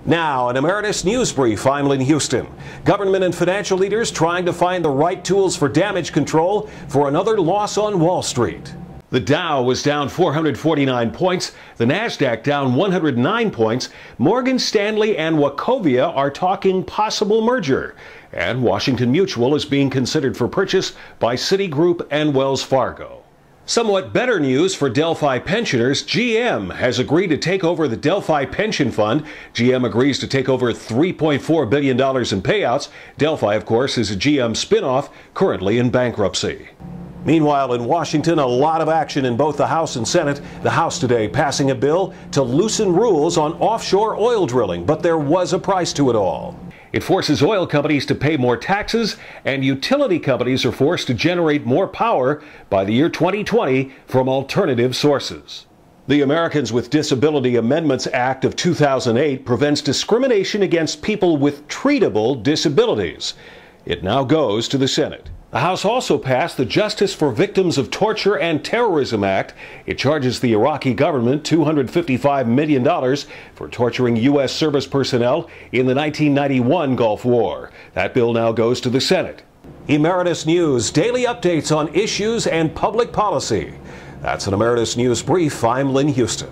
Now, an Emeritus Newsbrief. I'm Lynn, Huston. Government and financial leaders trying to find the right tools for damage control for another loss on Wall Street. The Dow was down 449 points, the Nasdaq down 109 points. Morgan Stanley and Wachovia are talking possible merger, and Washington Mutual is being considered for purchase by Citigroup and Wells Fargo. Somewhat better news for Delphi pensioners. GM has agreed to take over the Delphi Pension Fund. GM agrees to take over $3.4 billion in payouts. Delphi, of course, is a GM spinoff currently in bankruptcy. Meanwhile, in Washington, a lot of action in both the House and Senate. The House today passing a bill to loosen rules on offshore oil drilling, but there was a price to it all. It forces oil companies to pay more taxes, and utility companies are forced to generate more power by the year 2020 from alternative sources. The Americans with Disability Amendments Act of 2008 prevents discrimination against people with treatable disabilities. It now goes to the Senate. The House also passed the Justice for Victims of Torture and Terrorism Act. It charges the Iraqi government $255 million for torturing U.S. service personnel in the 1991 Gulf War. That bill now goes to the Senate. Emeritus News, daily updates on issues and public policy. That's an Emeritus News Brief. I'm Lynn, Huston.